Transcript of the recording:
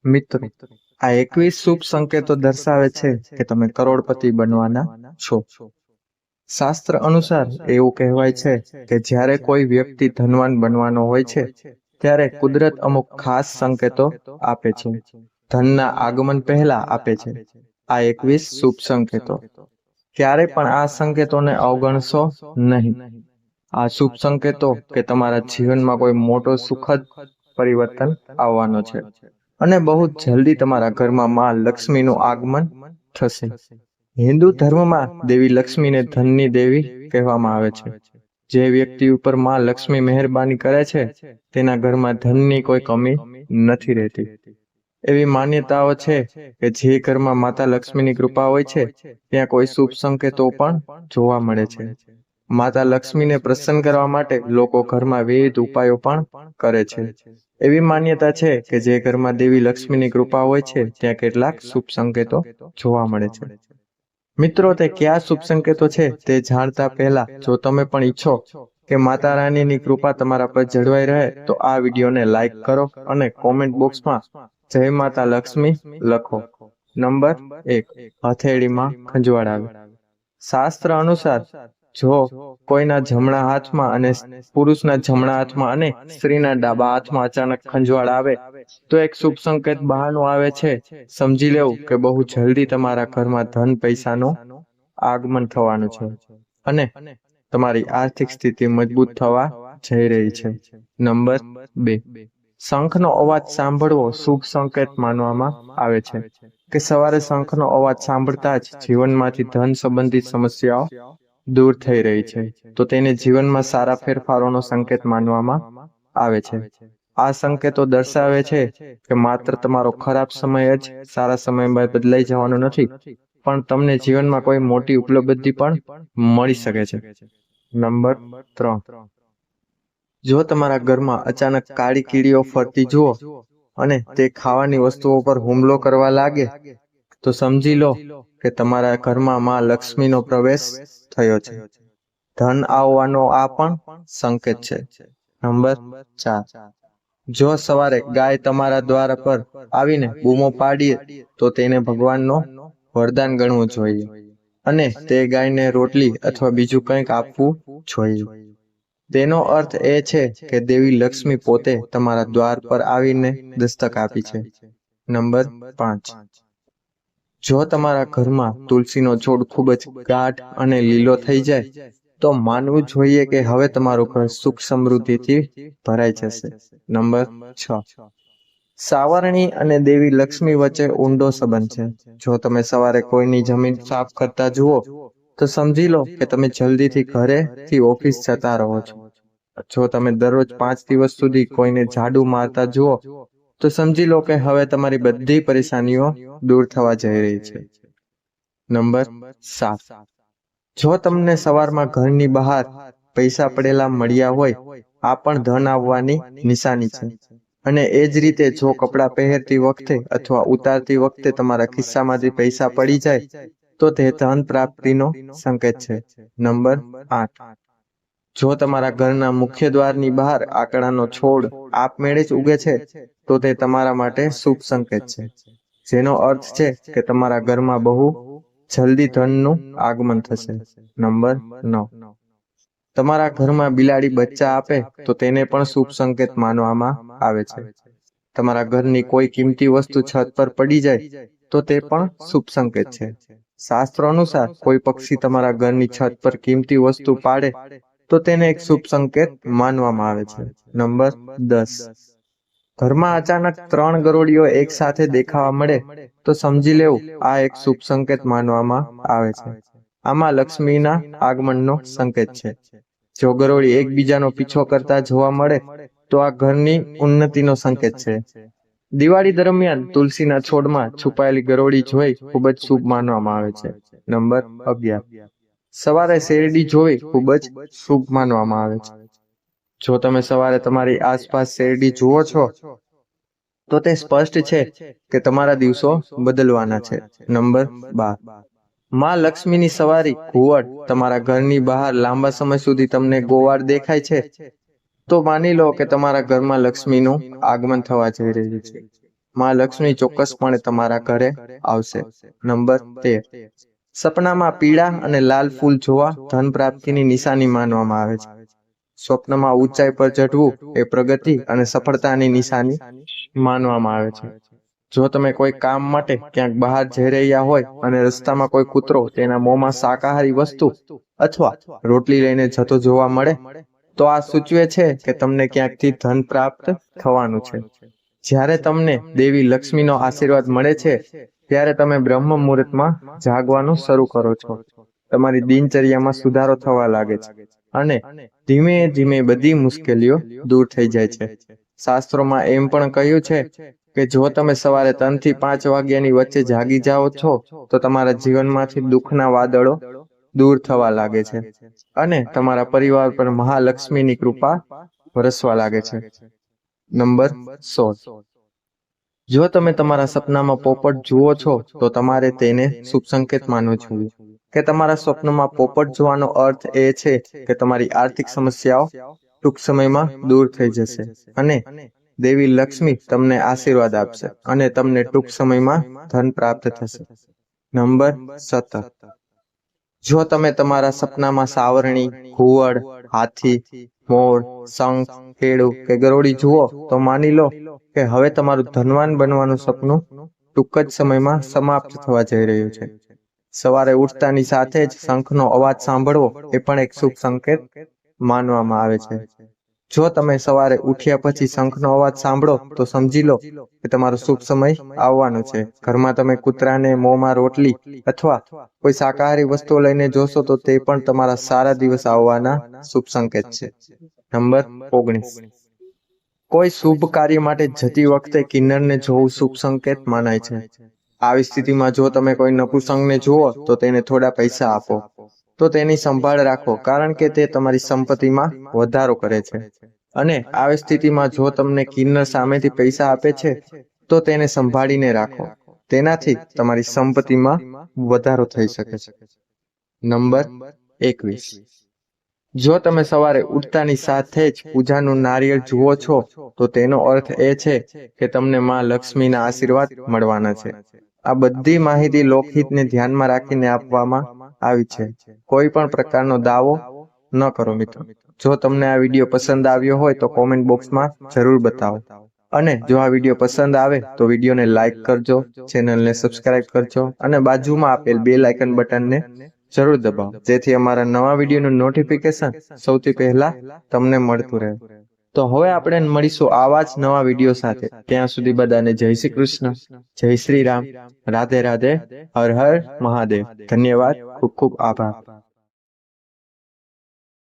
મિત્રો, આ 21 શુભ સંકેતો દર્શાવે છે કે તમે કરોડપતિ બનવાના છો. શાસ્ત્ર અનુસાર એવું કહેવાય છે કે જ્યારે કોઈ વ્યક્તિ ધનવાન બનવાનો હોય છે, ત્યારે કુદરત અમુક ખાસ સંકેતો આપે છે. ધનના આગમન પહેલા આપે છે. આ 21 શુભ સંકેતો. ક્યારે પણ આ સંકેતોને અવગણશો નહીં. આ શુભ સંકેતો કે તમારા જીવનમાં કોઈ મોટો સુખદ પરિવર્તન આવવાનો છે. અને બહુ જલ્દી તમારા ઘરમાં માં લક્ષ્મીનું આગમન થશે. હિન્દુ ધર્મમાં દેવી લક્ષ્મીને ધનની દેવી કહેવામાં આવે છે. જે વ્યક્તિ ઉપર માં લક્ષ્મી મહેરબાની કરે છે, તેના ઘરમાં ધનની કોઈ કમી નથી રહેતી. એવી માન્યતાઓ છે કે જે ઘરમાં માતા લક્ષ્મીની કૃપા હોય છે, ત્યાં કોઈ શુભ સંકેતો પણ જોવા મળે છે. માતા લક્ષ્મીને પ્રસન્ન કરવા માટે લોકો ઘરમાં વિવિધ ઉપાયો પણ કરે છે. એવી માન્યતા છે કે જે ઘરમાં દેવી લક્ષ્મીની કૃપા હોય છે, ત્યાં કેટલાક શુભ સંકેતો જોવા મળે છે. મિત્રો, તે કયા શુભ સંકેતો છે તે જાણતા પહેલા જો તમે પણ ઈચ્છો કે માતા રાનીની કૃપા તમારા પર જળવાઈ રહે, તો આ વિડીયોને લાઈક કરો અને કોમેન્ટ બોક્સમાં જય માતા લક્ષ્મી લખો. નંબર 1, હથેળીમાં ખંજવાળ આવે. શાસ્ત્ર અનુસાર જો કોઈના જમણા હાથમાં અને પુરુષના જમણા હાથમાં અને સ્ત્રીના ડાબા હાથમાં અચાનક ખંજવાળ આવે, તો એક શુભ સંકેત બહારનું આવે છે. સમજી લેવું કે બહુ જલ્દી તમારા ઘરમાં ધન પૈસાનું આગમન થવાનું છે અને તમારી આર્થિક સ્થિતિ મજબૂત થવા જઈ રહી છે. નંબર 2, શંખનો અવાજ સાંભળવો શુભ સંકેત માનવામાં આવે છે કે સવારે શંખનો અવાજ સાંભળતા જ જીવનમાંથી ધન સંબંધિત સમસ્યાઓ દૂર થઈ રહી છે, તો તેને જીવનમાં સારા ફેરફારોનો સંકેત માનવામાં આવે છે. આ સંકેતો દર્શાવે છે કે માત્ર તમારો ખરાબ સમય જ સારા સમયમાં બદલાઈ જવાનો નથી, પણ તમને જીવનમાં કોઈ મોટી ઉપલબ્ધિ પણ મળી શકે છે. નંબર 3, જો તમારા ઘરમાં અચાનક કાળી કીડીઓ ફરતી જુઓ અને તે ખાવાની વસ્તુઓ પર હુમલો કરવા લાગે, તો સમજી લો કે તમારા ઘરમાં માં લક્ષ્મીનો પ્રવેશ થયો છે. ધન આવવાનો આ પણ સંકેત છે. નંબર 4, જો સવારે ગાય તમારા દ્વાર પર આવીને બૂમો પાડીએ, તો તેને ભગવાનનો વરદાન ગણવું જોઈએ અને તે ગાયને રોટલી અથવા બીજું કંઈક આપવું જોઈએ. તેનો અર્થ એ છે કે દેવી લક્ષ્મી પોતે તમારા દ્વાર પર આવીને દસ્તક આપી છે. નંબર 5, જો તમારા ઘરમાં તુલસીનો છોડ ખૂબ જ ગાઢ અને લીલો થઈ જાય, તો માનવું જોઈએ કે હવે તમારું ઘર સુખ સમૃદ્ધિથી ભરાઈ જશે. નંબર 6, સાવરણી અને દેવી લક્ષ્મી વચ્ચે ઊંડો સંબંધ છે. જો તમે સવારે કોઈની જમીન સાફ કરતા જુઓ, તો સમજી લો કે તમે જલ્દીથી ઘરેથી ઓફિસ જતા રહો છો. જો તમે દરરોજ 5 દિવસ સુધી કોઈને ઝાડુ મારતા જુઓ, તો સમજી લો કે હવે તમારી બધી પરેશાનીઓ દૂર થવા જઈ રહી છે. નંબર 7, જો તમને સવારમાં ઘરની બહાર પૈસા પડેલા મળ્યા હોય, આ પણ ધન આવવાની નિશાની છે. અને એ જ રીતે જો કપડાં પહેરતી વખતે અથવા ઉતારતી વખતે તમારા ખિસ્સામાંથી પૈસા પડી જાય, તો તે ધન પ્રાપ્તિનો સંકેત છે. નંબર 8, જો તમારા ઘરના મુખ્ય દ્વારની બહાર આકડાનો છોડ આપમેળે જ ઉગે છે, તો તે તમારા માટે શુભ સંકેત છે, જેનો અર્થ છે કે તમારા ઘરમાં બહુ જલ્દી ધનનું આગમન થશે. નંબર 9, તમારા ઘરમાં બિલાડી બચ્ચા આપે, તો તેને પણ શુભ સંકેત માનવામાં આવે છે. તમારા ઘરની કોઈ કિંમતી વસ્તુ છત પર પડી જાય, તો તે પણ શુભ સંકેત છે. શાસ્ત્રો અનુસાર કોઈ પક્ષી તમારા ઘરની છત પર કિંમતી વસ્તુ પાડે, તો તેને એક શુભ સંકેત માનવામાં આવે છે. નંબર 10, ઘરમાં અચાનક 3 ગરોળીઓ એક સાથે દેખાવા મળે, તો સમજી લેવું આ એક શુભ સંકેત માનવામાં આવે છે. આમાં લક્ષ્મીના આગમનનો સંકેત છે. જો ગરોળી એકબીજાનો પીછો કરતા જોવા મળે, તો આ ઘરની ઉન્નતિનો સંકેત છે. દિવાળી દરમિયાન તુલસીના છોડમાં છુપાયેલી ગરોળી જોઈ ખૂબ જ શુભ માનવામાં આવે છે. નંબર 11, સવારે શેરડી જોવી ખૂબ જ શુભ માનવામાં આવે છે. જો તમે સવારે તમારી આસપાસ શેરડી જુઓ છો, તો તે સ્પષ્ટ છે કે તમારા દિવસો બદલવાના છે. નંબર 12, માં લક્ષ્મીની સવારી ઘુવડ તમારા ઘરની બહાર લાંબા સમય સુધી તમને ગોવાળ દેખાય છે, તો માની લો કે તમારા ઘરમાં લક્ષ્મીનું આગમન થવા જઈ રહ્યું છે. માં લક્ષ્મી ચોક્કસપણે તમારા ઘરે આવશે. નંબર 13, સપનામાં પીળા અને લાલ ફૂલ જોવા ધન પ્રાપ્તિની નિશાની માનવામાં આવે છે. સ્વપ્નમાં ઊંચાઈ પર ચઢવું એ પ્રગતિ અને સફળતાની નિશાની માનવામાં આવે છે. જો તમે કોઈ કામ માટે ક્યાંક બહાર જઈ રહ્યા હોય અને રસ્તામાં કોઈ કૂતરો તેના મોંમાં શાકાહારી વસ્તુ અથવા રોટલી લઈને જતો જોવા મળે, તો આ સૂચવે છે કે તમને ક્યાંકથી ધન પ્રાપ્ત થવાનું છે. જ્યારે તમને દેવી લક્ષ્મીનો આશીર્વાદ મળે છે, ત્યારે તમે બ્રહ્મ મુહૂર્તમાં જાગવાનું શરૂ કરો છો. તમારી દિનચર્યામાં સુધારો થવા લાગે છે અને ધીમે ધીમે બધી મુશ્કેલીઓ દૂર થઈ જાય છે. શાસ્ત્રોમાં એમ પણ કહ્યું છે કે જો તમે સવારે 3 થી 5 વાગ્યાની વચ્ચે જાગી જાઓ છો, તો તમારા જીવનમાંથી દુઃખના વાદળો દૂર થવા લાગે છે અને તમારા પરિવાર પર મહાલક્ષ્મીની કૃપા વરસવા લાગે છે. નંબર 16, જો તમે તમારા સપનામાં પોપટ જુઓ છો, તો તમારે તેને શુભ સંકેત માનવો જોઈએ. કે તમારા સ્વપ્નમાં પોપટ જોવાનો અર્થ એ છે કે તમારી આર્થિક સમસ્યાઓ ટૂંક સમયમાં દૂર થઈ જશે અને દેવી લક્ષ્મી તમને આશીર્વાદ આપશે અને તમને ટૂંક સમયમાં ધન પ્રાપ્ત થશે. નંબર 17, જો તમે તમારા સપનામાં સાવરણી, ઘુવડ, હાથી, મોર, શંખ, કેળું કે ગરોળી જુઓ, તો માની લો કે હવે તમારું ધનવાન બનવાનું સપનું ટૂંક જ સમયમાં સમાપ્ત થવા જઈ રહ્યું છે. સવારે ઉઠતાની સાથે જ શંખનો અવાજ સાંભળવો એ પણ એક શુભ સંકેત માનવામાં આવે છે. જો તમે સવારે ઉઠ્યા પછી શંખનો અવાજ સાંભળો, તો સમજી લો કે તમારો શુભ સમય આવવાનો છે. ઘરમાં તમે કૂતરાને મોંમાં રોટલી અથવા કોઈ શાકાહારી વસ્તુઓ લઈને જોશો, તો તે પણ તમારા સારા દિવસ આવવાના શુભ સંકેત છે. નંબર 19, કોઈ શુભ કાર્ય માટે જતી વખતે કિન્નરને જોવું શુભ સંકેત મનાય છે. આવી સ્થિતિમાં જો તમે કોઈ નપુંસકને જુઓ, તો તેને થોડા પૈસા આપો, તો તેની સંભાળ રાખો, કારણ કે તે તમારી સંપત્તિમાં વધારો કરે છે. અને આવી સ્થિતિમાં જો તમને કિન્નર સામેથી પૈસા આપે છે, તો તેને સંભાળીને રાખો, તેનાથી તમારી સંપત્તિમાં વધારો થઈ શકે છે. નંબર 21, જો તમે સવારે ઉઠતાની સાથે જ પૂજાનું નારિયેળ જુઓ છો, તો તેનો અર્થ એ છે કે તમને માં લક્ષ્મીના આશીર્વાદ મળવાના છે. આ બધી માહિતી લોકહિતને ધ્યાનમાં રાખીને આપવામાં આવી છે. કોઈ પણ પ્રકારનો દાવો ન કરો મિત્રો. જો તમને આ વિડીયો પસંદ આવ્યો હોય તો કોમેન્ટ બોક્સમાં જરૂર બતાવો. અને જો આ વિડીયો પસંદ આવે તો વિડીયોને લાઈક કરજો, ચેનલને સબસ્ક્રાઇબ કરજો અને બાજુમાં આપેલ બેલ આઇકન બટનને જરૂર દબાવો, જેથી અમારા નવા વિડીયોનું નોટિફિકેશન સૌથી પહેલા તમને મળતું રહે. તો હવે આપણે મળીશું આવા જ નવા વિડીયો સાથે. ત્યાં સુધી બધાને જય શ્રી કૃષ્ણ, જય શ્રી રામ, રાધે રાધે, હર હર મહાદેવ. ધન્યવાદ, ખૂબ ખૂબ આભાર.